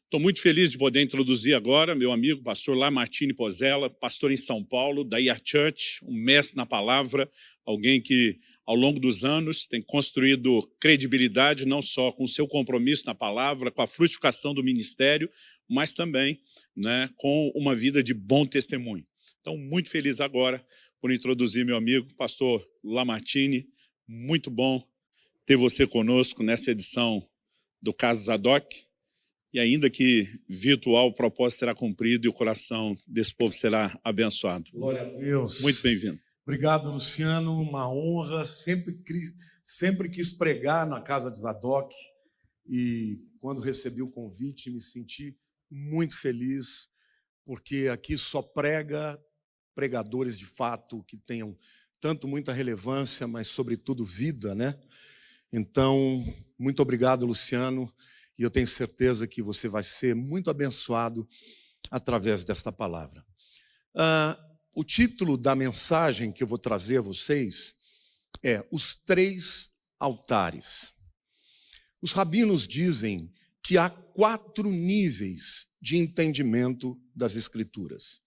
Estou muito feliz de poder introduzir agora meu amigo, pastor Lamartine Pozella, pastor em São Paulo, da IR Church, um mestre na palavra, alguém que, ao longo dos anos, tem construído credibilidade, não só com o seu compromisso na palavra, com a frutificação do ministério, mas também com uma vida de bom testemunho. Então, muito feliz agora por introduzir meu amigo, pastor Lamartine. Muito bom ter você conosco nessa edição do Casa Zadok. E ainda que virtual, o propósito será cumprido e o coração desse povo será abençoado. Glória a Deus. Muito bem-vindo. Obrigado, Luciano. Uma honra. Sempre quis pregar na Casa de Zadok. E quando recebi o convite, me senti muito feliz, porque aqui só pregadores de fato que tenham tanto muita relevância, mas sobretudo vida, né? Então, muito obrigado, Luciano. E eu tenho certeza que você vai ser muito abençoado através desta palavra. O título da mensagem que eu vou trazer a vocês é Os Três Altares. Os rabinos dizem que há 4 níveis de entendimento das Escrituras.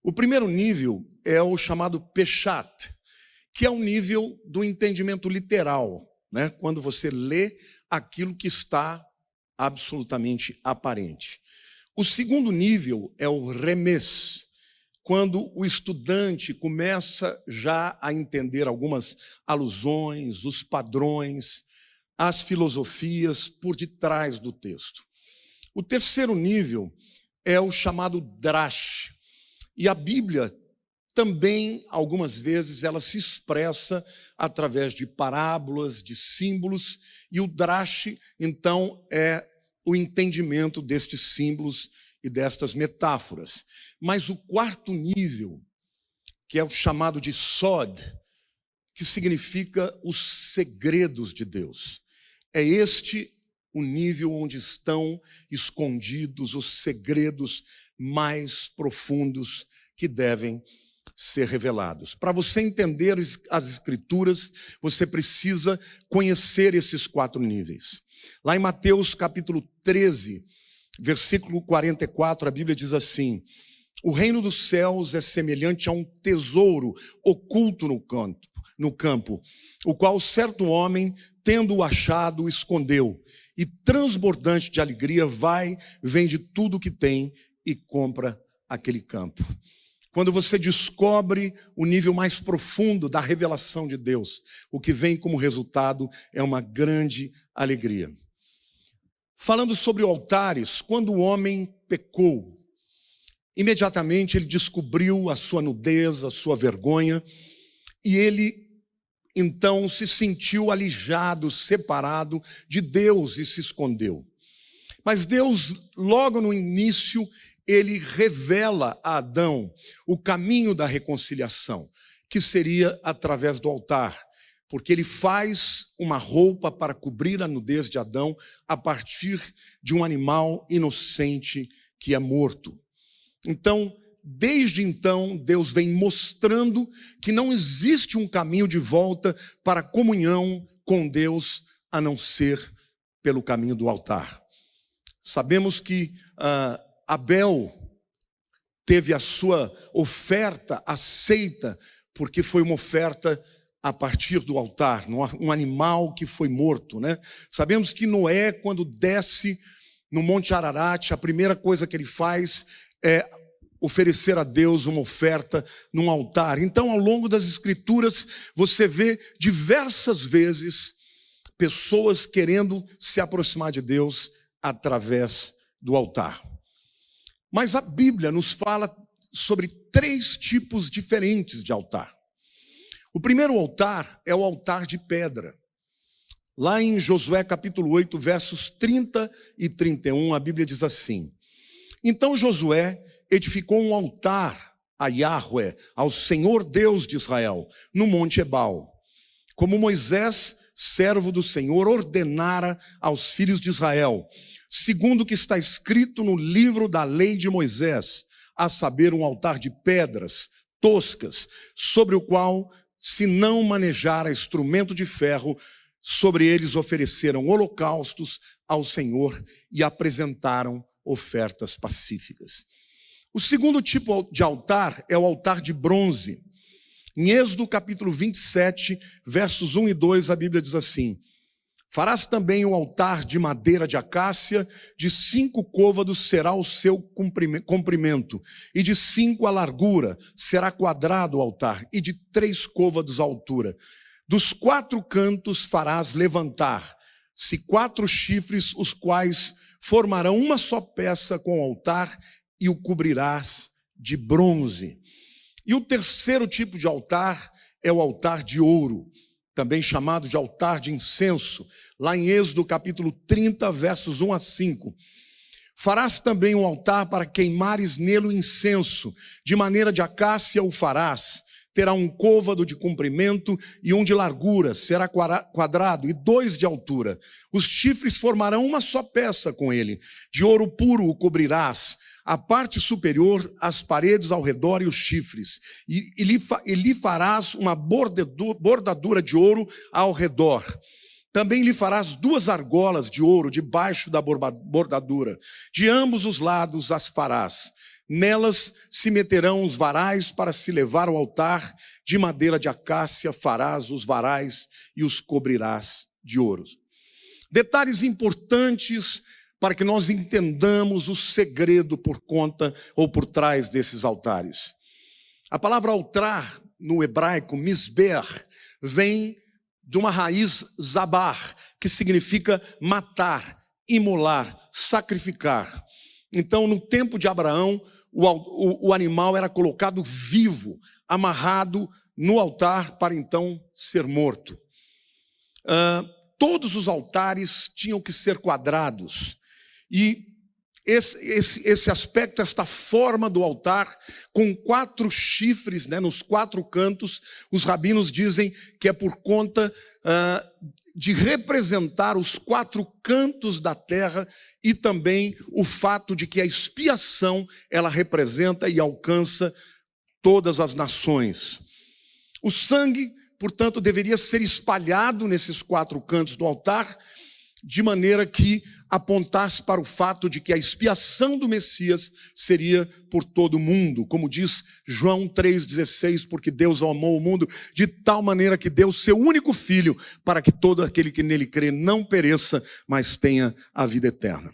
O primeiro nível é o chamado Peshat, que é o nível do entendimento literal, né? Quando você lê aquilo que está absolutamente aparente. O segundo nível é o Remes, quando o estudante começa já a entender algumas alusões, os padrões, as filosofias por detrás do texto. O terceiro nível é o chamado Drash. E a Bíblia também, algumas vezes, ela se expressa através de parábolas, de símbolos, e o Drash, então, é o entendimento destes símbolos e destas metáforas. Mas o quarto nível, que é o chamado de Sod, que significa os segredos de Deus. É este o nível onde estão escondidos os segredos mais profundos que devem ser revelados. Para você entender as Escrituras, você precisa conhecer esses 4 níveis. Lá em Mateus capítulo 13, versículo 44, a Bíblia diz assim: o reino dos céus é semelhante a um tesouro oculto no campo, o qual certo homem, tendo-o achado, escondeu, e transbordante de alegria vai, vende tudo o que tem e compra aquele campo. Quando você descobre o nível mais profundo da revelação de Deus, o que vem como resultado é uma grande alegria. Falando sobre altares, quando o homem pecou, imediatamente ele descobriu a sua nudez, a sua vergonha, e ele então se sentiu alijado, separado de Deus e se escondeu. Mas Deus, logo no início, ele revela a Adão o caminho da reconciliação, que seria através do altar, porque ele faz uma roupa para cobrir a nudez de Adão a partir de um animal inocente que é morto. Então, desde então, Deus vem mostrando que não existe um caminho de volta para a comunhão com Deus, a não ser pelo caminho do altar. Sabemos que Abel teve a sua oferta aceita, porque foi uma oferta a partir do altar, um animal que foi morto, né? Sabemos que Noé, quando desce no Monte Ararat, a primeira coisa que ele faz é oferecer a Deus uma oferta num altar. Então, ao longo das Escrituras, você vê diversas vezes pessoas querendo se aproximar de Deus através do altar. Mas a Bíblia nos fala sobre 3 tipos diferentes de altar. O primeiro altar é o altar de pedra. Lá em Josué capítulo 8, versos 30 e 31, a Bíblia diz assim: então Josué edificou um altar a Yahweh, ao Senhor Deus de Israel, no monte Ebal, como Moisés, servo do Senhor, ordenara aos filhos de Israel, segundo o que está escrito no livro da lei de Moisés, a saber, um altar de pedras toscas, sobre o qual, se não manejara instrumento de ferro, sobre eles ofereceram holocaustos ao Senhor e apresentaram ofertas pacíficas. O segundo tipo de altar é o altar de bronze. Em Êxodo capítulo 27, versos 1 e 2, a Bíblia diz assim: farás também um altar de madeira de acácia, de 5 côvados será o seu comprimento, e de 5 a largura, será quadrado o altar, e de 3 côvados a altura. Dos 4 cantos farás levantar 4 chifres, os quais formarão uma só peça com o altar, e o cobrirás de bronze. E o terceiro tipo de altar é o altar de ouro, também chamado de altar de incenso, lá em Êxodo capítulo 30, versos 1 a 5. Farás também um altar para queimares nele incenso, de maneira de acácia o farás. Terá 1 côvado de comprimento e 1 de largura, será quadrado, e 2 de altura. Os chifres formarão uma só peça com ele. De ouro puro o cobrirás, a parte superior, as paredes ao redor e os chifres. E lhe farás uma bordadura de ouro ao redor. Também lhe farás 2 argolas de ouro debaixo da bordadura. De ambos os lados as farás. Nelas se meterão os varais para se levar ao altar. De madeira de acácia farás os varais e os cobrirás de ouro. Detalhes importantes para que nós entendamos o segredo por conta ou por trás desses altares. A palavra altar, no hebraico, misber, vem de uma raiz zabar, que significa matar, imolar, sacrificar. Então, no tempo de Abraão, o animal era colocado vivo, amarrado no altar para então ser morto. Todos os altares tinham que ser quadrados. E esse aspecto, esta forma do altar, com 4 chifres, né, nos 4 cantos, os rabinos dizem que é por conta de representar os 4 cantos da terra e também o fato de que a expiação, ela representa e alcança todas as nações. O sangue, portanto, deveria ser espalhado nesses 4 cantos do altar, de maneira que apontasse para o fato de que a expiação do Messias seria por todo o mundo. Como diz João 3,16, porque Deus amou o mundo de tal maneira que deu seu único filho, para que todo aquele que nele crê não pereça, mas tenha a vida eterna.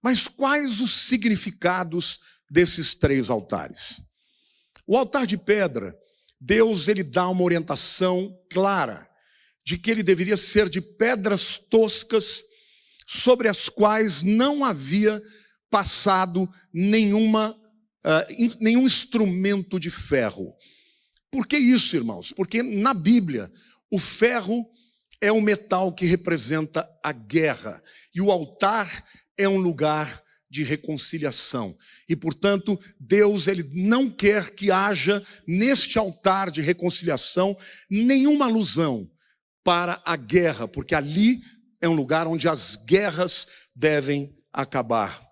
Mas quais os significados desses 3 altares? O altar de pedra, Deus ele dá uma orientação clara de que ele deveria ser de pedras toscas, sobre as quais não havia passado nenhum instrumento de ferro. Por que isso, irmãos? Porque na Bíblia, o ferro é um metal que representa a guerra, e o altar é um lugar de reconciliação. E, portanto, Deus ele não quer que haja neste altar de reconciliação nenhuma alusão para a guerra, porque ali é um lugar onde as guerras devem acabar.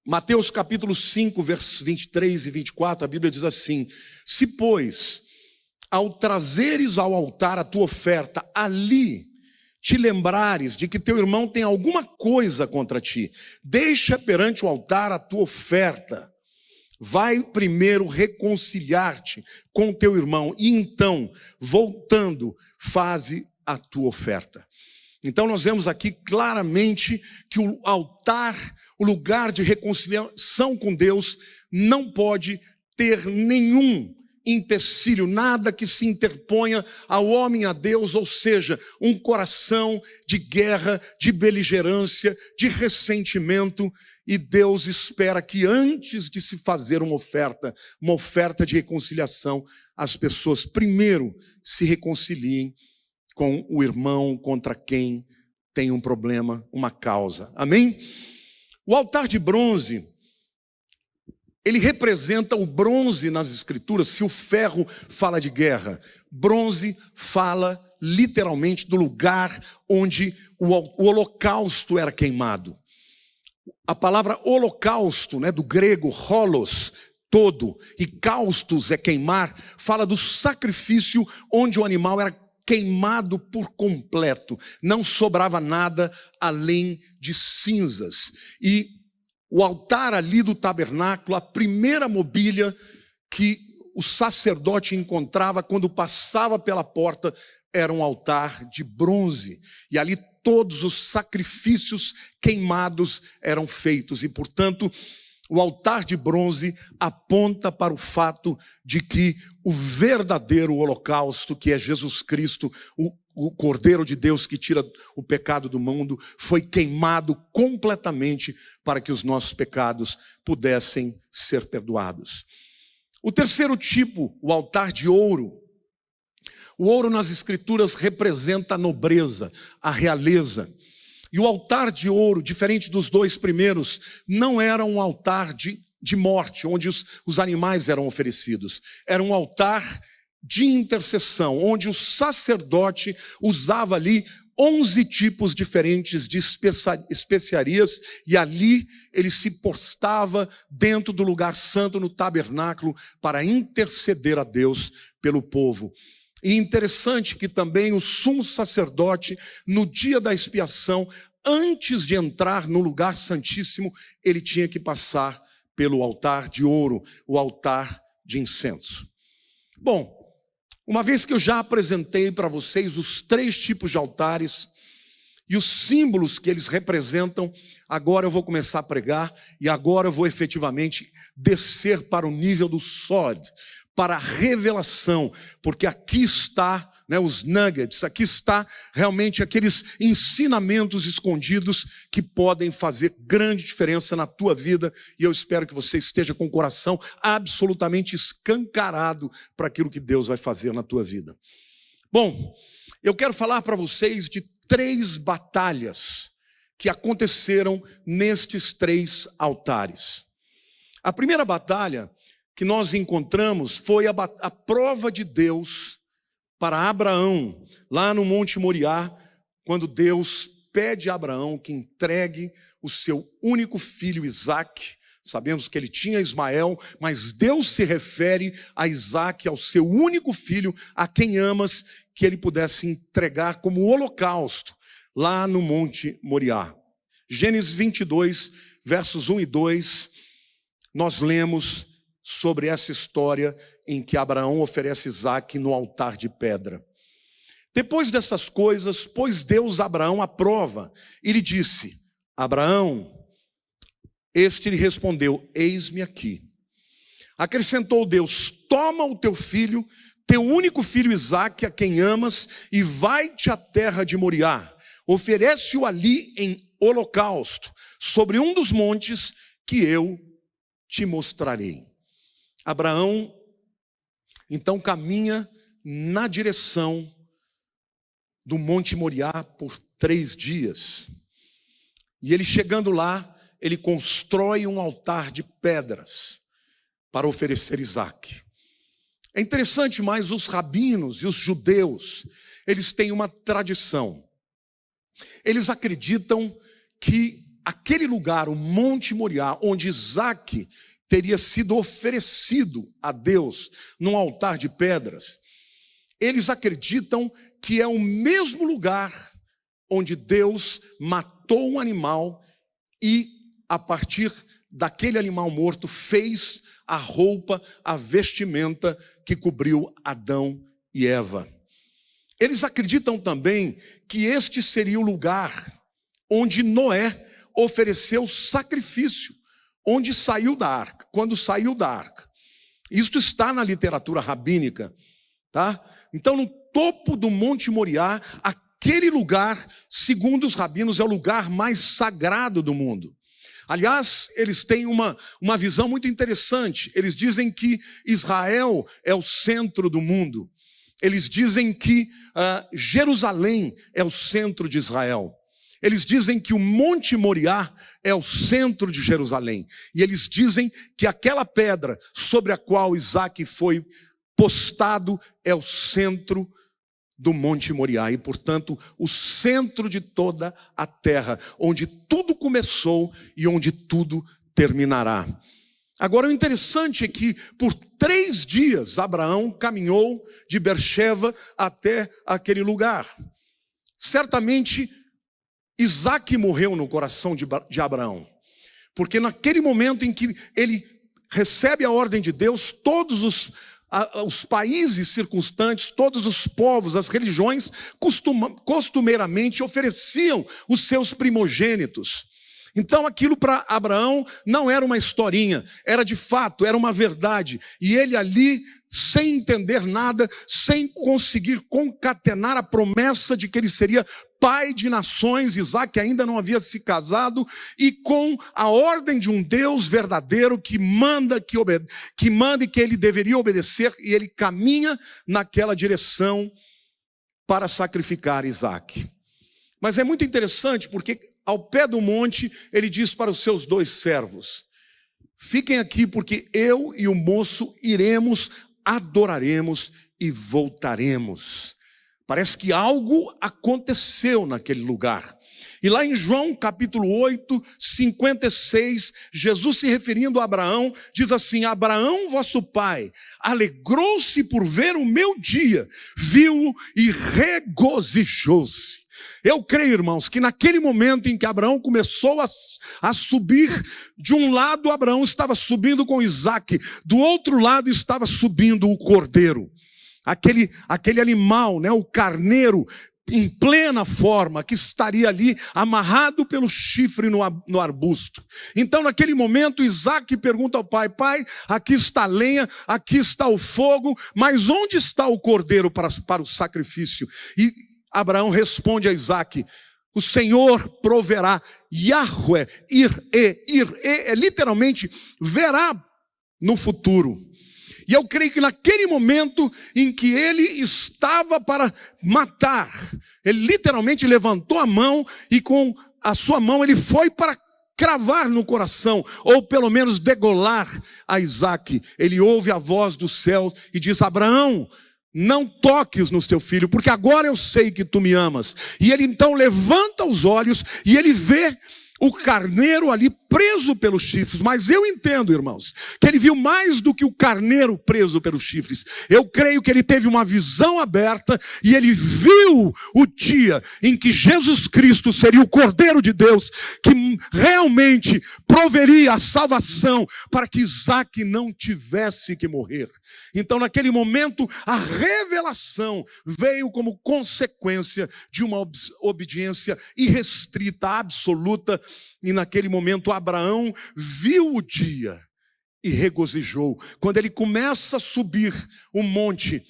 Mateus capítulo 5, versos 23 e 24, a Bíblia diz assim: se, pois, ao trazeres ao altar a tua oferta, ali te lembrares de que teu irmão tem alguma coisa contra ti, deixa perante o altar a tua oferta. Vai primeiro reconciliar-te com teu irmão e então, voltando, faze a tua oferta. Então nós vemos aqui claramente que o altar, o lugar de reconciliação com Deus, não pode ter nenhum empecilho, nada que se interponha ao homem, a Deus, ou seja, um coração de guerra, de beligerância, de ressentimento. E Deus espera que antes de se fazer uma oferta de reconciliação, as pessoas primeiro se reconciliem com o irmão contra quem tem um problema, uma causa. Amém? O altar de bronze, ele representa o bronze nas escrituras. Se o ferro fala de guerra, bronze fala literalmente do lugar onde o holocausto era queimado. A palavra holocausto, né, do grego holos, todo, e caustos é queimar, fala do sacrifício onde o animal era queimado por completo. Não sobrava nada além de cinzas. E o altar ali do tabernáculo, a primeira mobília que o sacerdote encontrava quando passava pela porta, era um altar de bronze. E ali todos os sacrifícios queimados eram feitos. E, portanto, o altar de bronze aponta para o fato de que o verdadeiro holocausto, que é Jesus Cristo, o Cordeiro de Deus que tira o pecado do mundo, foi queimado completamente para que os nossos pecados pudessem ser perdoados. O terceiro tipo, o altar de ouro. O ouro nas Escrituras representa a nobreza, a realeza. E o altar de ouro, diferente dos dois primeiros, não era um altar de morte, onde os animais eram oferecidos. Era um altar de intercessão, onde o sacerdote usava ali 11 tipos diferentes de especiarias, e ali ele se postava dentro do lugar santo, no tabernáculo, para interceder a Deus pelo povo. E interessante que também o sumo sacerdote, no dia da expiação, antes de entrar no lugar santíssimo, ele tinha que passar pelo altar de ouro, o altar de incenso. Bom, uma vez que eu já apresentei para vocês os 3 tipos de altares e os símbolos que eles representam, agora eu vou começar a pregar e agora eu vou efetivamente descer para o nível do sod, para a revelação, porque aqui está, os nuggets, aqui está realmente aqueles ensinamentos escondidos que podem fazer grande diferença na tua vida, e eu espero que você esteja com o coração absolutamente escancarado para aquilo que Deus vai fazer na tua vida. Bom, eu quero falar para vocês de 3 batalhas que aconteceram nestes 3 altares. A primeira batalha que nós encontramos foi a prova de Deus para Abraão, lá no Monte Moriá, quando Deus pede a Abraão que entregue o seu único filho Isaque. Sabemos que ele tinha Ismael, mas Deus se refere a Isaque, ao seu único filho, a quem amas, que ele pudesse entregar como holocausto, lá no Monte Moriá. Gênesis 22, versos 1 e 2, nós lemos sobre essa história em que Abraão oferece Isaque no altar de pedra. Depois dessas coisas, pôs Deus a Abraão à prova e lhe disse: Abraão, este lhe respondeu: eis-me aqui. Acrescentou Deus: toma o teu filho, teu único filho Isaque, a quem amas, e vai-te à terra de Moriá. Oferece-o ali em holocausto, sobre um dos montes que eu te mostrarei. Abraão, então, caminha na direção do Monte Moriá por 3 dias. E ele chegando lá, ele constrói um altar de pedras para oferecer Isaque. É interessante, mas os rabinos e os judeus, eles têm uma tradição. Eles acreditam que aquele lugar, o Monte Moriá, onde Isaque teria sido oferecido a Deus num altar de pedras, eles acreditam que é o mesmo lugar onde Deus matou um animal e, a partir daquele animal morto, fez a roupa, a vestimenta que cobriu Adão e Eva. Eles acreditam também que este seria o lugar onde Noé ofereceu sacrifício, onde saiu da arca, quando saiu da arca. Isto está na literatura rabínica, tá? Então, no topo do Monte Moriá, aquele lugar, segundo os rabinos, é o lugar mais sagrado do mundo. Aliás, eles têm uma visão muito interessante. Eles dizem que Israel é o centro do mundo. Eles dizem que Jerusalém é o centro de Israel. Eles dizem que o Monte Moriá é o centro de Jerusalém. E eles dizem que aquela pedra sobre a qual Isaque foi postado é o centro do Monte Moriá. E, portanto, o centro de toda a terra, onde tudo começou e onde tudo terminará. Agora, o interessante é que por 3 dias Abraão caminhou de Berseba até aquele lugar. Certamente, Isaque morreu no coração de Abraão, porque naquele momento em que ele recebe a ordem de Deus, todos os países circunstantes, todos os povos, as religiões, costumeiramente ofereciam os seus primogênitos. Então aquilo para Abraão não era uma historinha, era de fato, era uma verdade. E ele ali, sem entender nada, sem conseguir concatenar a promessa de que ele seria pai de nações, Isaque ainda não havia se casado, e com a ordem de um Deus verdadeiro que manda e que ele deveria obedecer, e ele caminha naquela direção para sacrificar Isaque. Mas é muito interessante porque ao pé do monte ele diz para os seus 2 servos: fiquem aqui porque eu e o moço iremos, adoraremos e voltaremos. Parece que algo aconteceu naquele lugar. E lá em João capítulo 8, 56, Jesus se referindo a Abraão, diz assim: Abraão, vosso pai, alegrou-se por ver o meu dia, viu-o e regozijou-se. Eu creio, irmãos, que naquele momento em que Abraão começou a subir, de um lado Abraão estava subindo com Isaque, do outro lado estava subindo o cordeiro. Aquele animal, né, o carneiro, em plena forma, que estaria ali amarrado pelo chifre no arbusto. Então naquele momento Isaque pergunta ao pai: pai, aqui está a lenha, aqui está o fogo, mas onde está o cordeiro para o sacrifício? E Abraão responde a Isaque: o Senhor proverá. Yahweh, é literalmente verá no futuro. E eu creio que naquele momento em que ele estava para matar, ele literalmente levantou a mão e com a sua mão ele foi para cravar no coração, ou pelo menos degolar a Isaque. Ele ouve a voz dos céus e diz: Abraão, não toques no teu filho, porque agora eu sei que tu me amas. E ele então levanta os olhos e ele vê o carneiro ali preso pelos chifres. Mas eu entendo, irmãos, que ele viu mais do que o carneiro preso pelos chifres. Eu creio que ele teve uma visão aberta e ele viu o dia em que Jesus Cristo seria o Cordeiro de Deus, que realmente proveria a salvação para que Isaque não tivesse que morrer. Então naquele momento a revelação veio como consequência de uma obediência irrestrita, absoluta. E naquele momento Abraão viu o dia e regozijou. Quando ele começa a subir o monte,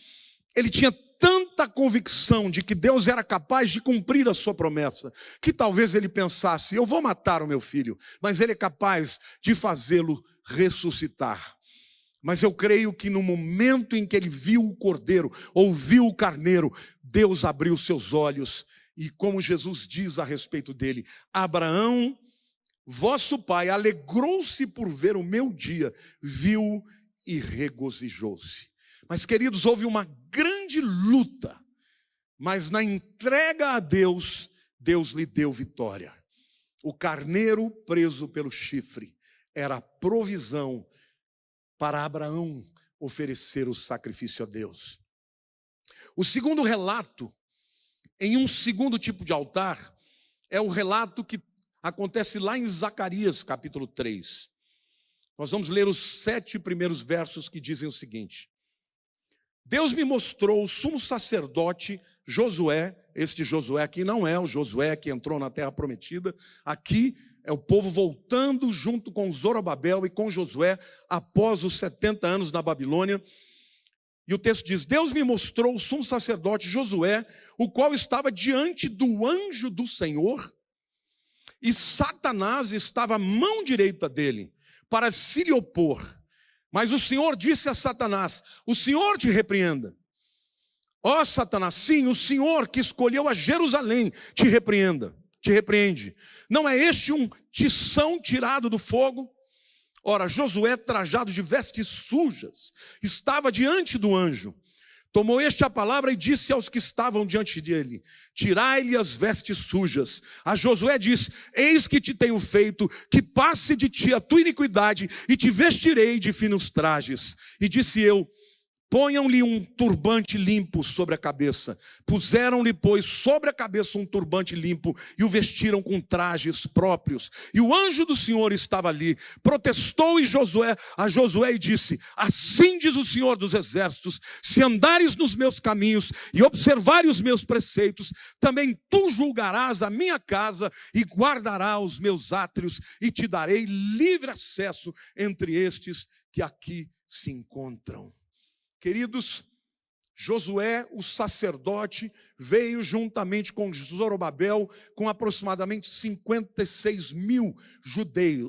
ele tinha tanta convicção de que Deus era capaz de cumprir a sua promessa, que talvez ele pensasse: eu vou matar o meu filho, mas ele é capaz de fazê-lo ressuscitar. Mas eu creio que no momento em que ele viu o cordeiro, ouviu o carneiro, Deus abriu seus olhos. E como Jesus diz a respeito dele: Abraão, vosso pai, alegrou-se por ver o meu dia, viu e regozijou-se. Mas, queridos, houve uma grande luta, mas na entrega a Deus, Deus lhe deu vitória. O carneiro preso pelo chifre era a provisão para Abraão oferecer o sacrifício a Deus. O segundo relato, em um segundo tipo de altar, é o relato que acontece lá em Zacarias capítulo 3. Nós vamos ler os 7 primeiros versos que dizem o seguinte: Deus me mostrou o sumo sacerdote Josué. Este Josué aqui não é o Josué que entrou na terra prometida. Aqui é o povo voltando junto com Zorobabel e com Josué após os 70 anos na Babilônia. E o texto diz: Deus me mostrou o sumo sacerdote Josué, o qual estava diante do anjo do Senhor, e Satanás estava à mão direita dele, para se lhe opor. Mas o Senhor disse a Satanás: o Senhor te repreenda. Ó Satanás, sim, o Senhor que escolheu a Jerusalém te repreende. Não é este um tição tirado do fogo? Ora, Josué, trajado de vestes sujas, estava diante do anjo. Tomou este a palavra e disse aos que estavam diante dele: tirai-lhe as vestes sujas. A Josué disse: eis que te tenho feito que passe de ti a tua iniquidade, e te vestirei de finos trajes. E disse eu: ponham-lhe um turbante limpo sobre a cabeça. Puseram-lhe, pois, sobre a cabeça um turbante limpo e o vestiram com trajes próprios. E o anjo do Senhor estava ali. Protestou a Josué e disse: assim diz o Senhor dos exércitos: se andares nos meus caminhos e observares os meus preceitos, também tu julgarás a minha casa e guardarás os meus átrios, e te darei livre acesso entre estes que aqui se encontram. Queridos, Josué, o sacerdote, veio juntamente com Zorobabel, com aproximadamente 56 mil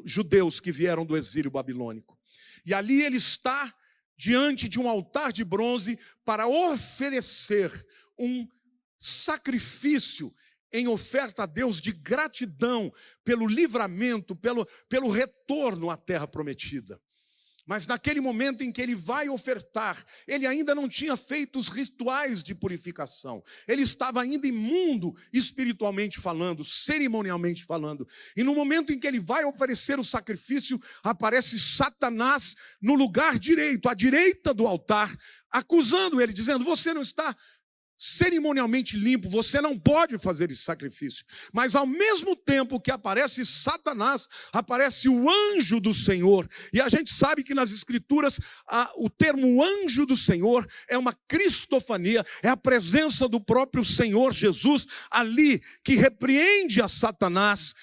judeus que vieram do exílio babilônico. E ali ele está diante de um altar de bronze para oferecer um sacrifício em oferta a Deus de gratidão pelo livramento, pelo retorno à terra prometida. Mas naquele momento em que ele vai ofertar, ele ainda não tinha feito os rituais de purificação. Ele estava ainda imundo, espiritualmente falando, cerimonialmente falando. E no momento em que ele vai oferecer o sacrifício, aparece Satanás no lugar direito, à direita do altar, acusando ele, dizendo: você não está cerimonialmente limpo, você não pode fazer esse sacrifício. Mas ao mesmo tempo que aparece Satanás, aparece o anjo do Senhor. E a gente sabe que nas escrituras o termo anjo do Senhor é uma cristofania, é a presença do próprio Senhor Jesus ali, que repreende a Satanás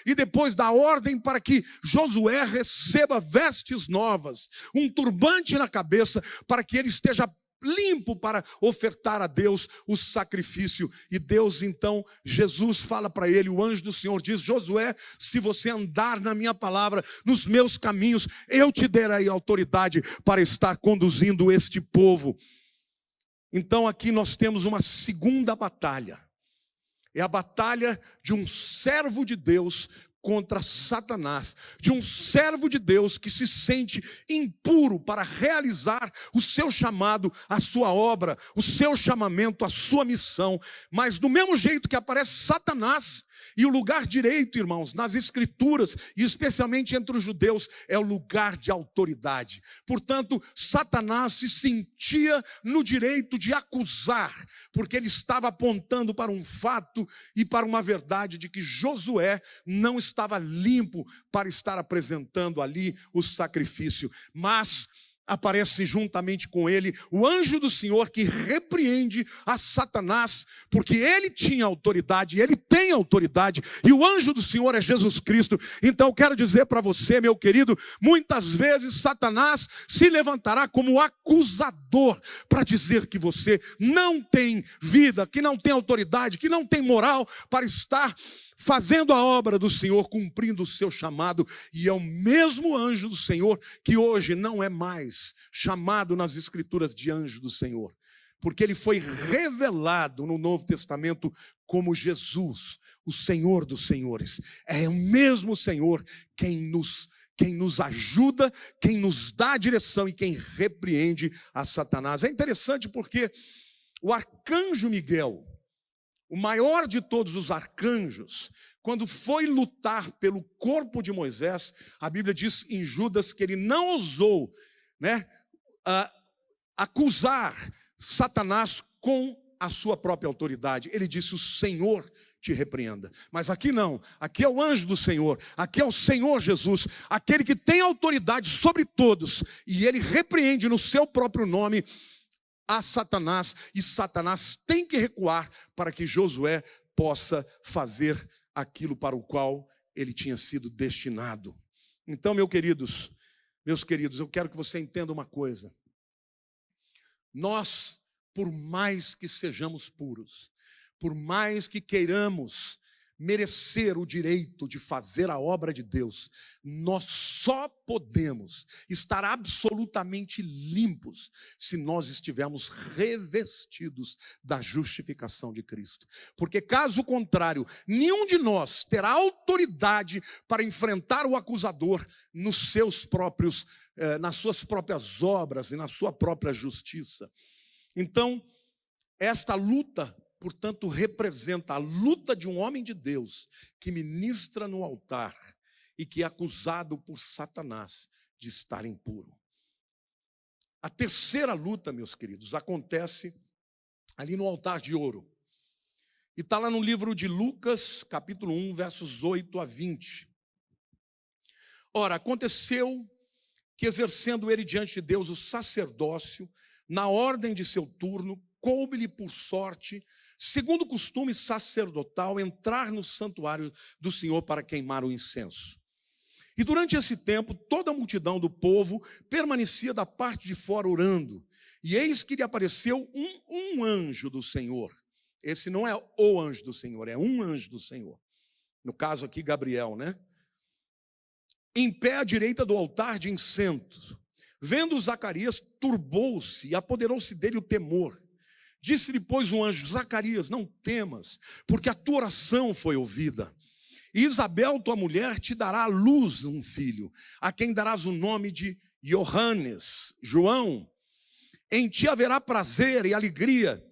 e depois dá ordem para que Josué receba vestes novas, um turbante na cabeça, para que ele esteja limpo para ofertar a Deus o sacrifício. E Deus então, Jesus fala para ele, o anjo do Senhor diz: Josué, se você andar na minha palavra, nos meus caminhos, eu te darei autoridade para estar conduzindo este povo. Então aqui nós temos uma segunda batalha. É a batalha de um servo de Deus contra Satanás, de um servo de Deus que se sente impuro para realizar o seu chamado, a sua obra, o seu chamamento, a sua missão. Mas do mesmo jeito que aparece Satanás, e o lugar direito, irmãos, nas escrituras, e especialmente entre os judeus, é o lugar de autoridade. Portanto, Satanás se sentia no direito de acusar, porque ele estava apontando para um fato e para uma verdade de que Josué não estava limpo para estar apresentando ali o sacrifício. Mas aparece juntamente com ele o anjo do Senhor, que repreende a Satanás, porque ele tinha autoridade, ele tem autoridade, e o anjo do Senhor é Jesus Cristo. Então eu quero dizer para você, meu querido, muitas vezes Satanás se levantará como acusador para dizer que você não tem vida, que não tem autoridade, que não tem moral para estar fazendo a obra do Senhor, cumprindo o seu chamado. E é o mesmo anjo do Senhor que hoje não é mais chamado nas escrituras de anjo do Senhor, porque ele foi revelado no Novo Testamento como Jesus, o Senhor dos senhores. É o mesmo Senhor quem nos ajuda, quem nos dá a direção e quem repreende a Satanás. É interessante porque o arcanjo Miguel, o maior de todos os arcanjos, quando foi lutar pelo corpo de Moisés, a Bíblia diz em Judas que ele não ousou, acusar Satanás com a sua própria autoridade. Ele disse: o Senhor te repreenda. Mas aqui não, aqui é o anjo do Senhor, aqui é o Senhor Jesus, aquele que tem autoridade sobre todos, e ele repreende no seu próprio nome a Satanás, e Satanás tem que recuar para que Josué possa fazer aquilo para o qual ele tinha sido destinado. Então, meus queridos, eu quero que você entenda uma coisa. Nós, por mais que sejamos puros, por mais que queiramos merecer o direito de fazer a obra de Deus, nós só podemos estar absolutamente limpos se nós estivermos revestidos da justificação de Cristo. Porque caso contrário, nenhum de nós terá autoridade para enfrentar o acusador nos seus próprios, nas suas próprias obras e na sua própria justiça. Então, esta luta, portanto, representa a luta de um homem de Deus que ministra no altar e que é acusado por Satanás de estar impuro. A terceira luta, meus queridos, acontece ali no altar de ouro. E está lá no livro de Lucas, capítulo 1, versos 8 a 20. Ora, aconteceu que, exercendo ele diante de Deus o sacerdócio, na ordem de seu turno, coube-lhe por sorte, segundo o costume sacerdotal, entrar no santuário do Senhor para queimar o incenso. E durante esse tempo, toda a multidão do povo permanecia da parte de fora orando. E eis que lhe apareceu um anjo do Senhor. Esse não é o anjo do Senhor, é um anjo do Senhor. No caso aqui, Gabriel, né? Em pé à direita do altar de incenso. Vendo Zacarias, turbou-se e apoderou-se dele o temor. Disse-lhe, pois, o anjo: Zacarias, não temas, porque a tua oração foi ouvida. E Isabel, tua mulher, te dará à luz um filho, a quem darás o nome de Johannes, João. Em ti haverá prazer e alegria,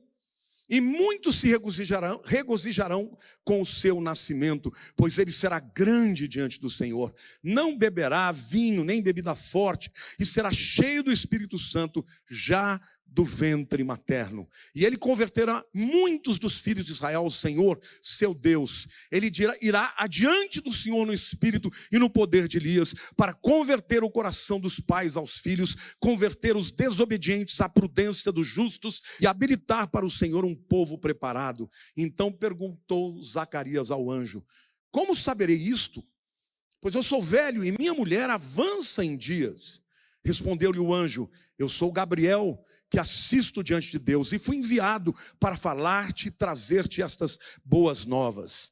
e muitos se regozijarão com o seu nascimento, pois ele será grande diante do Senhor. Não beberá vinho, nem bebida forte, e será cheio do Espírito Santo, já do ventre materno. E ele converterá muitos dos filhos de Israel ao Senhor, seu Deus. Ele irá adiante do Senhor no espírito e no poder de Elias, para converter o coração dos pais aos filhos, converter os desobedientes à prudência dos justos e habilitar para o Senhor um povo preparado. Então perguntou Zacarias ao anjo: como saberei isto? Pois eu sou velho e minha mulher avança em dias. Respondeu-lhe o anjo: eu sou Gabriel, que assisto diante de Deus, e fui enviado para falar-te e trazer-te estas boas novas.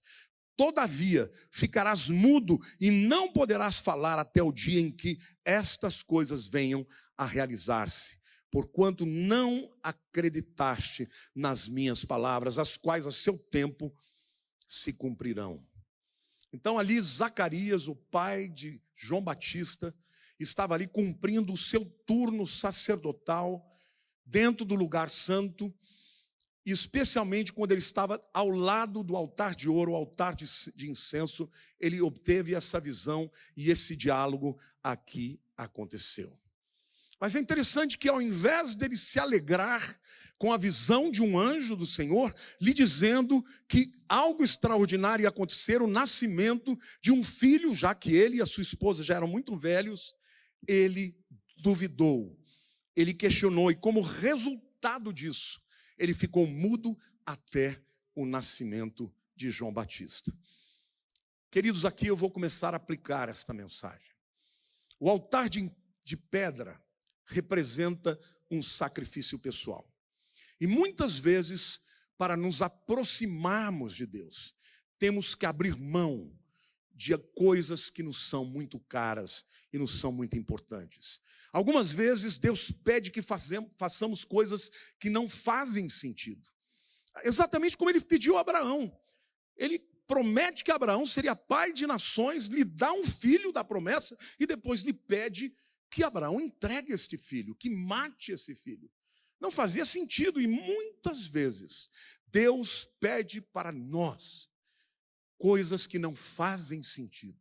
Todavia, ficarás mudo e não poderás falar até o dia em que estas coisas venham a realizar-se, porquanto não acreditaste nas minhas palavras, as quais a seu tempo se cumprirão. Então ali Zacarias, o pai de João Batista, estava ali cumprindo o seu turno sacerdotal dentro do lugar santo, especialmente quando ele estava ao lado do altar de ouro, o altar de incenso. Ele obteve essa visão e esse diálogo aqui aconteceu. Mas é interessante que, ao invés dele se alegrar com a visão de um anjo do Senhor, lhe dizendo que algo extraordinário ia acontecer, o nascimento de um filho, já que ele e a sua esposa já eram muito velhos, ele duvidou, ele questionou, e como resultado disso, ele ficou mudo até o nascimento de João Batista. Queridos, aqui eu vou começar a aplicar esta mensagem. O altar de pedra representa um sacrifício pessoal. E muitas vezes, para nos aproximarmos de Deus, temos que abrir mão de coisas que nos são muito caras e nos são muito importantes. Algumas vezes Deus pede que façamos coisas que não fazem sentido. Exatamente como ele pediu a Abraão. Ele promete que Abraão seria pai de nações, lhe dá um filho da promessa e depois lhe pede que Abraão entregue este filho, que mate esse filho. Não fazia sentido, e muitas vezes Deus pede para nós coisas que não fazem sentido,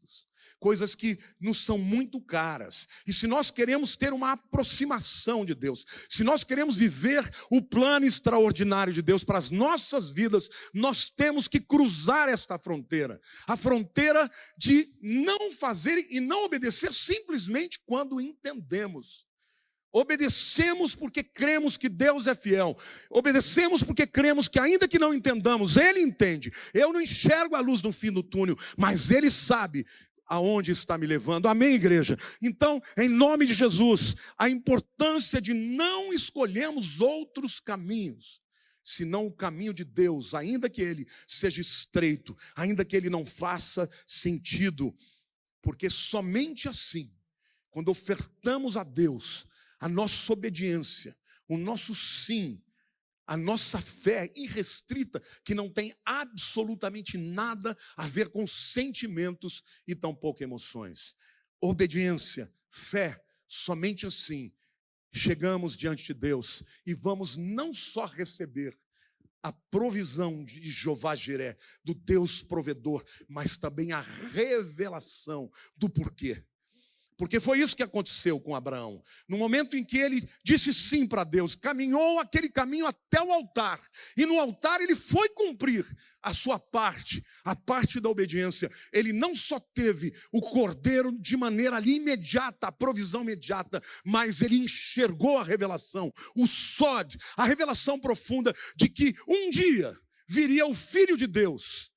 coisas que nos são muito caras. E se nós queremos ter uma aproximação de Deus, se nós queremos viver o plano extraordinário de Deus para as nossas vidas, nós temos que cruzar esta fronteira. A fronteira de não fazer e não obedecer simplesmente quando entendemos. Obedecemos porque cremos que Deus é fiel. Obedecemos porque cremos que, ainda que não entendamos, Ele entende. Eu não enxergo a luz no fim do túnel, mas Ele sabe aonde está me levando. Amém, igreja? Então, em nome de Jesus, a importância de não escolhermos outros caminhos senão o caminho de Deus, ainda que ele seja estreito, ainda que ele não faça sentido, porque somente assim, quando ofertamos a Deus a nossa obediência, o nosso sim, a nossa fé irrestrita, que não tem absolutamente nada a ver com sentimentos e tampouco emoções. Obediência, fé, somente assim chegamos diante de Deus e vamos não só receber a provisão de Jeová Jiré, do Deus provedor, mas também a revelação do porquê. Porque foi isso que aconteceu com Abraão. No momento em que ele disse sim para Deus, caminhou aquele caminho até o altar. E no altar ele foi cumprir a sua parte, a parte da obediência. Ele não só teve o cordeiro de maneira ali imediata, a provisão imediata, mas ele enxergou a revelação, o sod, a revelação profunda de que um dia viria o Filho de Deus,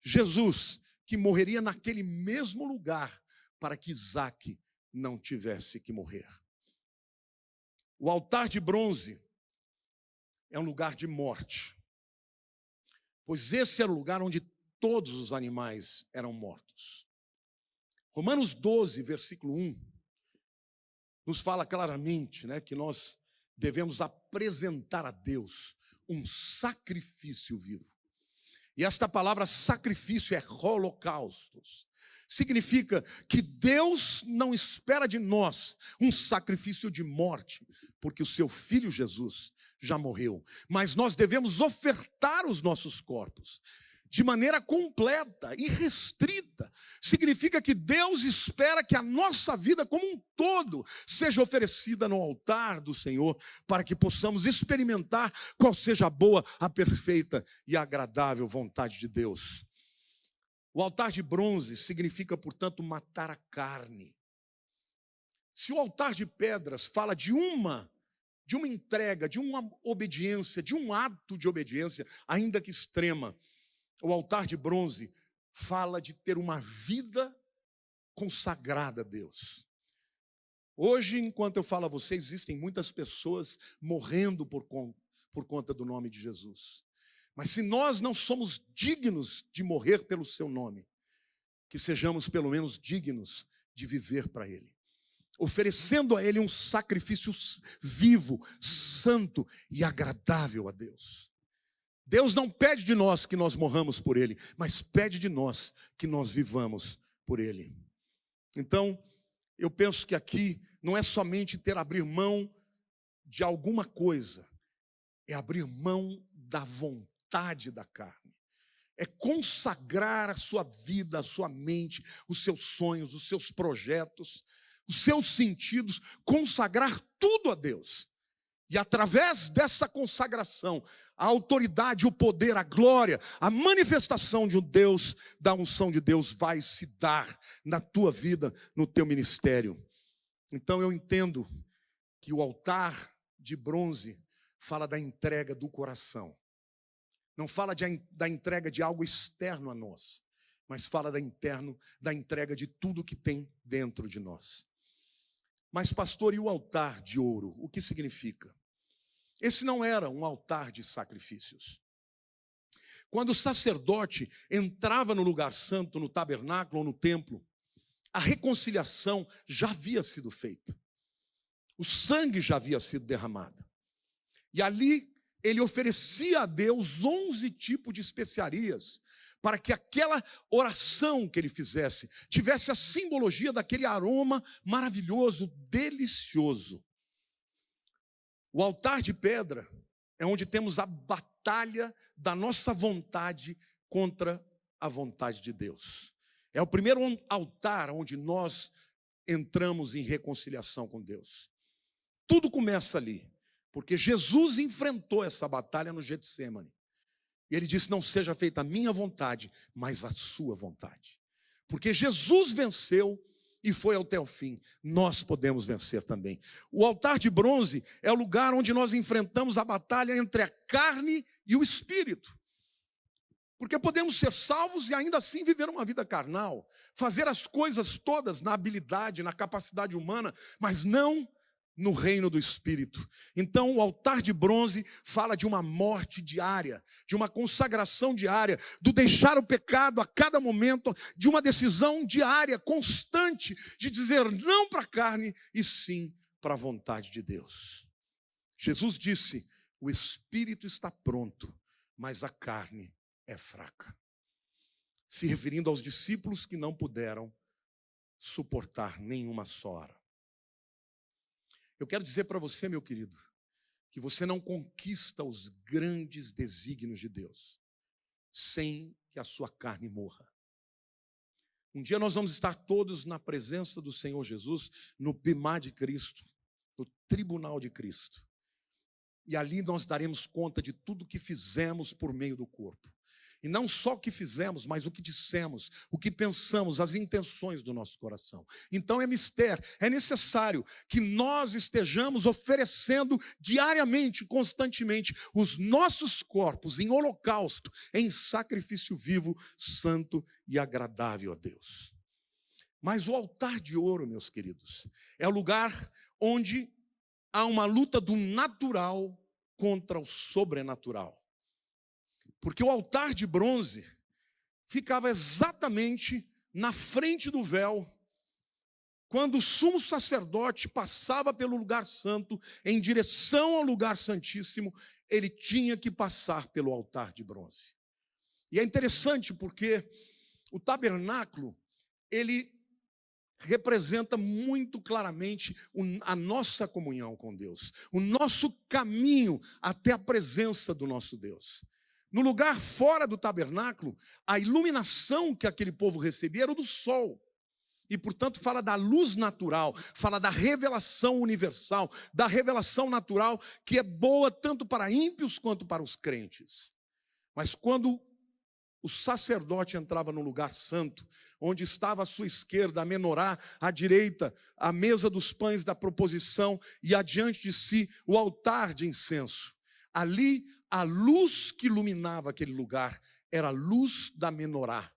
Jesus, que morreria naquele mesmo lugar, para que Isaque não tivesse que morrer. O altar de bronze é um lugar de morte, pois esse era o lugar onde todos os animais eram mortos. Romanos 12, versículo 1, nos fala claramente, que nós devemos apresentar a Deus um sacrifício vivo. E esta palavra sacrifício é holocaustos. Significa que Deus não espera de nós um sacrifício de morte, porque o seu Filho Jesus já morreu. Mas nós devemos ofertar os nossos corpos de maneira completa e restrita. Significa que Deus espera que a nossa vida como um todo seja oferecida no altar do Senhor, para que possamos experimentar qual seja a boa, a perfeita e agradável vontade de Deus. O altar de bronze significa, portanto, matar a carne. Se o altar de pedras fala de uma entrega, de uma obediência, de um ato de obediência, ainda que extrema, o altar de bronze fala de ter uma vida consagrada a Deus. Hoje, enquanto eu falo a vocês, existem muitas pessoas morrendo por conta do nome de Jesus. Mas se nós não somos dignos de morrer pelo seu nome, que sejamos pelo menos dignos de viver para Ele, oferecendo a Ele um sacrifício vivo, santo e agradável a Deus. Deus não pede de nós que nós morramos por Ele, mas pede de nós que nós vivamos por Ele. Então, eu penso que aqui não é somente abrir mão de alguma coisa, é abrir mão da vontade da carne, é consagrar a sua vida, a sua mente, os seus sonhos, os seus projetos, os seus sentidos, consagrar tudo a Deus. E através dessa consagração, a autoridade, o poder, a glória, a manifestação de um Deus, da unção de Deus vai se dar na tua vida, no teu ministério. Então eu entendo que o altar de bronze fala da entrega do coração. Não fala da entrega de algo externo a nós, mas fala da entrega de tudo que tem dentro de nós. Mas, pastor, e o altar de ouro? O que significa? Esse não era um altar de sacrifícios. Quando o sacerdote entrava no lugar santo, no tabernáculo ou no templo, a reconciliação já havia sido feita. O sangue já havia sido derramado. E ali ele oferecia a Deus 11 tipos de especiarias, para que aquela oração que ele fizesse tivesse a simbologia daquele aroma maravilhoso, delicioso. O altar de pedra é onde temos a batalha da nossa vontade contra a vontade de Deus. É o primeiro altar onde nós entramos em reconciliação com Deus. Tudo começa ali. Porque Jesus enfrentou essa batalha no Getsêmani. E ele disse, não seja feita a minha vontade, mas a sua vontade. Porque Jesus venceu e foi até o fim. Nós podemos vencer também. O altar de bronze é o lugar onde nós enfrentamos a batalha entre a carne e o espírito. Porque podemos ser salvos e ainda assim viver uma vida carnal. Fazer as coisas todas na habilidade, na capacidade humana, mas não no reino do Espírito. Então, o altar de bronze fala de uma morte diária, de uma consagração diária, do deixar o pecado a cada momento, de uma decisão diária, constante, de dizer não para a carne e sim para a vontade de Deus. Jesus disse: o Espírito está pronto, mas a carne é fraca. Se referindo aos discípulos que não puderam suportar nenhuma só hora. Eu quero dizer para você, meu querido, que você não conquista os grandes desígnios de Deus sem que a sua carne morra. Um dia nós vamos estar todos na presença do Senhor Jesus, no bimá de Cristo, no tribunal de Cristo. E ali nós daremos conta de tudo que fizemos por meio do corpo. E não só o que fizemos, mas o que dissemos, o que pensamos, as intenções do nosso coração. Então é mistério, é necessário que nós estejamos oferecendo diariamente, constantemente, os nossos corpos em holocausto, em sacrifício vivo, santo e agradável a Deus. Mas o altar de ouro, meus queridos, é o lugar onde há uma luta do natural contra o sobrenatural. Porque o altar de bronze ficava exatamente na frente do véu, quando o sumo sacerdote passava pelo lugar santo, em direção ao lugar santíssimo, ele tinha que passar pelo altar de bronze. E é interessante porque o tabernáculo, ele representa muito claramente a nossa comunhão com Deus, o nosso caminho até a presença do nosso Deus. No lugar fora do tabernáculo, a iluminação que aquele povo recebia era o do sol. E, portanto, fala da luz natural, fala da revelação universal, da revelação natural que é boa tanto para ímpios quanto para os crentes. Mas quando o sacerdote entrava no lugar santo, onde estava à sua esquerda a menorá, à direita a mesa dos pães da proposição e adiante de si o altar de incenso, ali a luz que iluminava aquele lugar era a luz da menorá.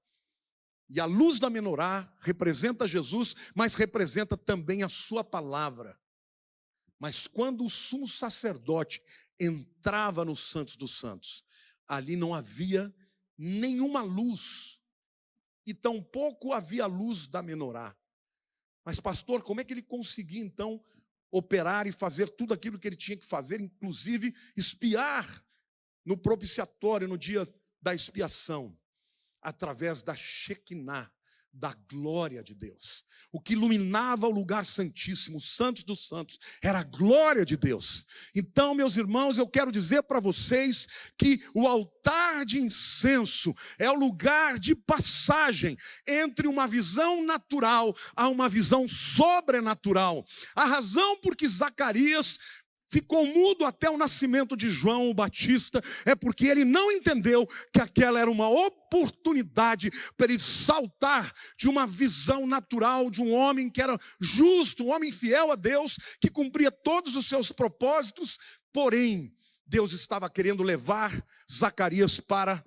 E a luz da menorá representa Jesus, mas representa também a sua palavra. Mas quando o sumo sacerdote entrava no Santos dos Santos, ali não havia nenhuma luz, e tampouco havia luz da menorá. Mas, pastor, como é que ele conseguia, então, operar e fazer tudo aquilo que ele tinha que fazer, inclusive espiar no propiciatório, no dia da expiação? Através da Shekinah, da glória de Deus. O que iluminava o lugar santíssimo, o Santos dos Santos, era a glória de Deus. Então, meus irmãos, eu quero dizer para vocês que o altar de incenso é o lugar de passagem entre uma visão natural a uma visão sobrenatural. A razão por que Zacarias ficou mudo até o nascimento de João o Batista é porque ele não entendeu que aquela era uma oportunidade para ele saltar de uma visão natural de um homem que era justo, um homem fiel a Deus, que cumpria todos os seus propósitos. Porém, Deus estava querendo levar Zacarias para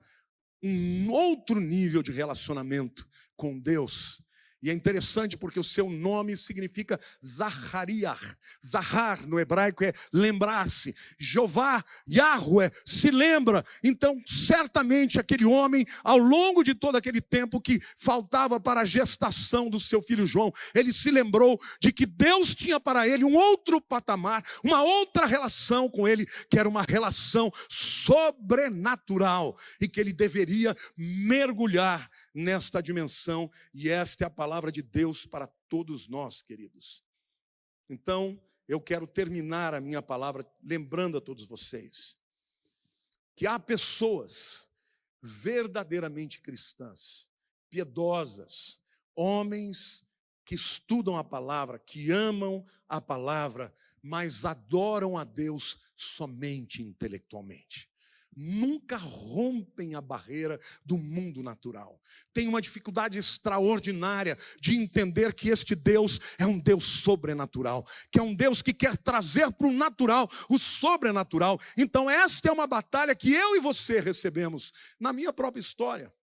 um outro nível de relacionamento com Deus. E é interessante porque o seu nome significa Zahariah. Zahar no hebraico é lembrar-se. Jeová, Yahweh, se lembra. Então, certamente aquele homem, ao longo de todo aquele tempo que faltava para a gestação do seu filho João, ele se lembrou de que Deus tinha para ele um outro patamar, uma outra relação com ele, que era uma relação sobrenatural, e que ele deveria mergulhar nesta dimensão, e esta é a palavra de Deus para todos nós, queridos. Então, eu quero terminar a minha palavra lembrando a todos vocês que há pessoas verdadeiramente cristãs, piedosas, homens que estudam a palavra, que amam a palavra, mas adoram a Deus somente intelectualmente. Nunca rompem a barreira do mundo natural. Tem uma dificuldade extraordinária de entender que este Deus é um Deus sobrenatural, que é um Deus que quer trazer para o natural o sobrenatural. Então esta é uma batalha que eu e você recebemos na minha própria história.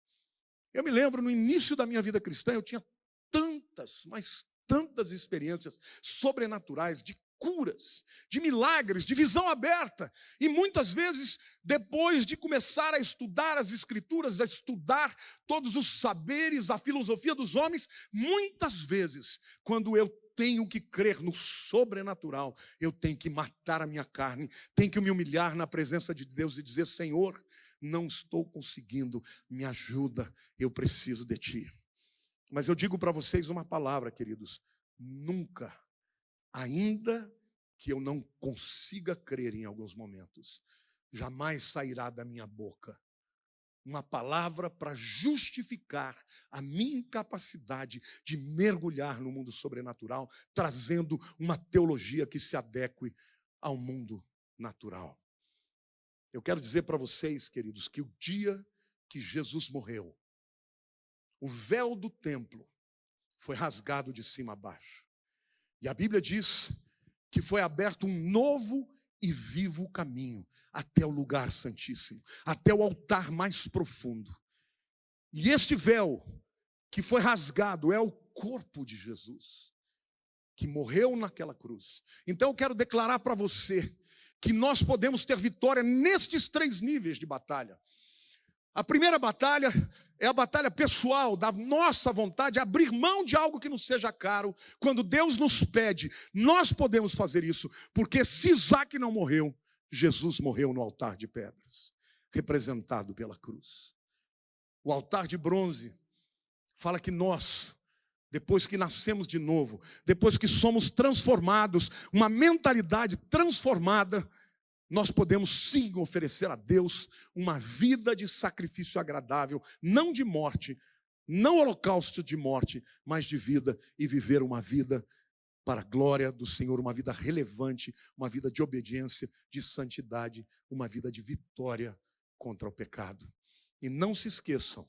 Eu me lembro, no início da minha vida cristã, eu tinha tantas, mas tantas experiências sobrenaturais de curas, de milagres, de visão aberta. E muitas vezes, depois de começar a estudar as Escrituras, a estudar todos os saberes, a filosofia dos homens, muitas vezes, quando eu tenho que crer no sobrenatural, eu tenho que matar a minha carne, tenho que me humilhar na presença de Deus e dizer: Senhor, não estou conseguindo, me ajuda, eu preciso de Ti. Mas eu digo para vocês uma palavra, queridos: nunca, ainda que eu não consiga crer em alguns momentos, jamais sairá da minha boca uma palavra para justificar a minha incapacidade de mergulhar no mundo sobrenatural, trazendo uma teologia que se adeque ao mundo natural. Eu quero dizer para vocês, queridos, que o dia que Jesus morreu, o véu do templo foi rasgado de cima a baixo. E a Bíblia diz que foi aberto um novo e vivo caminho até o lugar santíssimo, até o altar mais profundo. E este véu que foi rasgado é o corpo de Jesus, que morreu naquela cruz. Então eu quero declarar para você que nós podemos ter vitória nestes 3 níveis de batalha. A primeira batalha é a batalha pessoal, da nossa vontade, abrir mão de algo que nos seja caro. Quando Deus nos pede, nós podemos fazer isso, porque se Isaac não morreu, Jesus morreu no altar de pedras, representado pela cruz. O altar de bronze fala que nós, depois que nascemos de novo, depois que somos transformados, uma mentalidade transformada, nós podemos sim oferecer a Deus uma vida de sacrifício agradável, não de morte, não holocausto de morte, mas de vida, e viver uma vida para a glória do Senhor, uma vida relevante, uma vida de obediência, de santidade, uma vida de vitória contra o pecado. E não se esqueçam,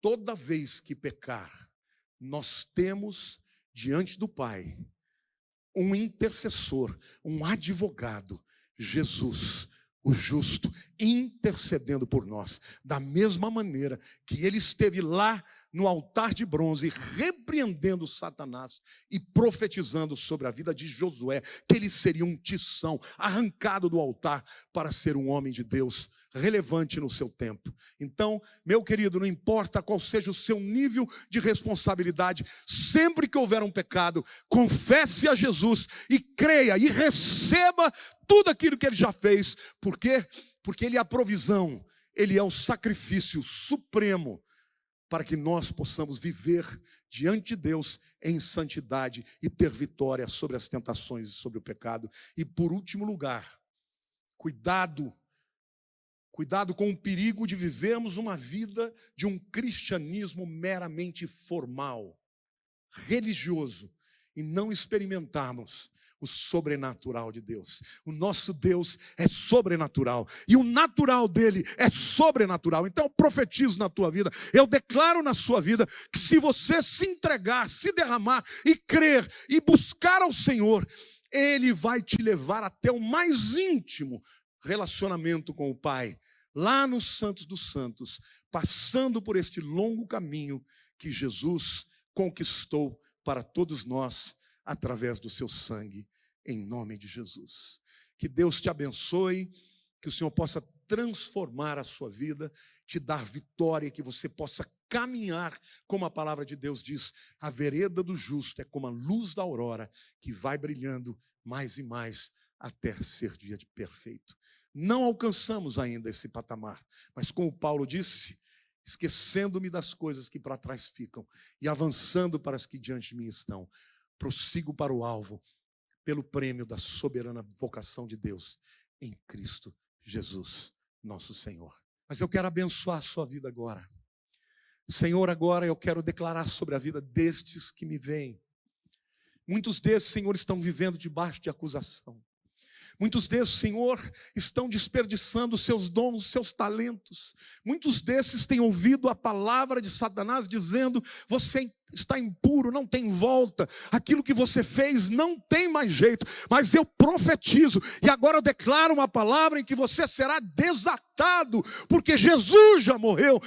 toda vez que pecar, nós temos diante do Pai um intercessor, um advogado, Jesus, o justo, intercedendo por nós, da mesma maneira que ele esteve lá no altar de bronze, repreendendo Satanás e profetizando sobre a vida de Josué, que ele seria um tição, arrancado do altar para ser um homem de Deus, relevante no seu tempo. Então, meu querido, não importa qual seja o seu nível de responsabilidade, sempre que houver um pecado, confesse a Jesus e creia e receba tudo aquilo que ele já fez. Por quê? Porque ele é a provisão, ele é o sacrifício supremo para que nós possamos viver diante de Deus em santidade e ter vitória sobre as tentações e sobre o pecado. E por último lugar, cuidado com o perigo de vivermos uma vida de um cristianismo meramente formal, religioso, e não experimentarmos o sobrenatural de Deus. O nosso Deus é sobrenatural, e o natural dele é sobrenatural. Então eu profetizo na tua vida, eu declaro na sua vida, que se você se entregar, se derramar e crer e buscar ao Senhor, ele vai te levar até o mais íntimo relacionamento com o Pai, lá nos Santos dos Santos, passando por este longo caminho que Jesus conquistou para todos nós, através do seu sangue, em nome de Jesus. Que Deus te abençoe, que o Senhor possa transformar a sua vida, te dar vitória, que você possa caminhar, como a palavra de Deus diz, a vereda do justo é como a luz da aurora, que vai brilhando mais e mais, até ser dia de perfeito. Não alcançamos ainda esse patamar, mas como Paulo disse, esquecendo-me das coisas que para trás ficam, e avançando para as que diante de mim estão, prossigo para o alvo, pelo prêmio da soberana vocação de Deus, em Cristo Jesus, nosso Senhor. Mas eu quero abençoar a sua vida agora. Senhor, agora eu quero declarar sobre a vida destes que me veem. Muitos desses, Senhor, estão vivendo debaixo de acusação. Muitos desses, Senhor, estão desperdiçando seus dons, seus talentos. Muitos desses têm ouvido a palavra de Satanás dizendo: você está impuro, não tem volta. Aquilo que você fez não tem mais jeito. Mas eu profetizo, e agora eu declaro uma palavra em que você será desatado, porque Jesus já morreu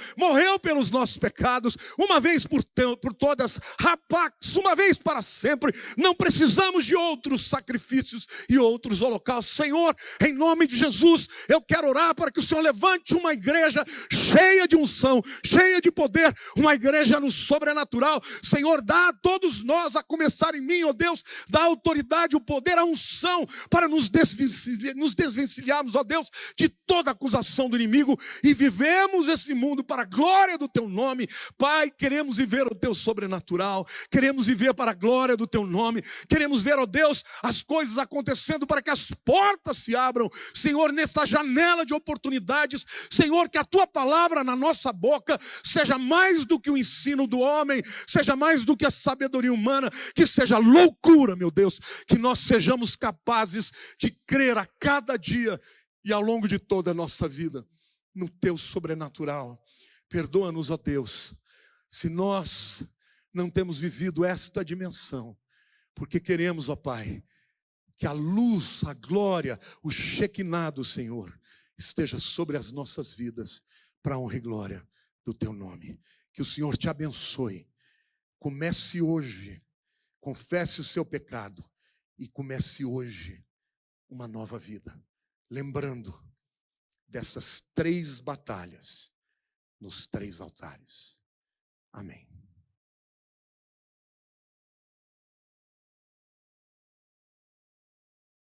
pelos nossos pecados, uma vez por todas, rapax, uma vez para sempre. Não precisamos de outros sacrifícios e outros holocaustos. Senhor, em nome de Jesus, eu quero orar para que o Senhor levante uma igreja cheia de unção, cheia de poder, uma igreja no sobrenatural. Senhor, dá a todos nós, a começar em mim, ó Deus, dá a autoridade, o poder, a unção, para nos desvencilharmos, ó Deus, de toda acusação do inimigo e vivemos esse mundo para a glória do teu nome. Pai, queremos viver o teu sobrenatural, queremos viver para a glória do teu nome, queremos ver, ó Deus, as coisas acontecendo para que as portas se abram, Senhor, nesta janela de oportunidades. Senhor, que a tua palavra na nossa boca seja mais do que o ensino do homem, seja mais do que a sabedoria humana, que seja loucura, meu Deus, que nós sejamos capazes de crer a cada dia e ao longo de toda a nossa vida no teu sobrenatural. Perdoa-nos, ó Deus, se nós não temos vivido esta dimensão, porque queremos, ó Pai, que a luz, a glória, o Shekinah do Senhor esteja sobre as nossas vidas, para a honra e glória do teu nome. Que o Senhor te abençoe. Comece hoje, confesse o seu pecado e comece hoje uma nova vida, lembrando dessas 3 batalhas nos 3 altares. Amém.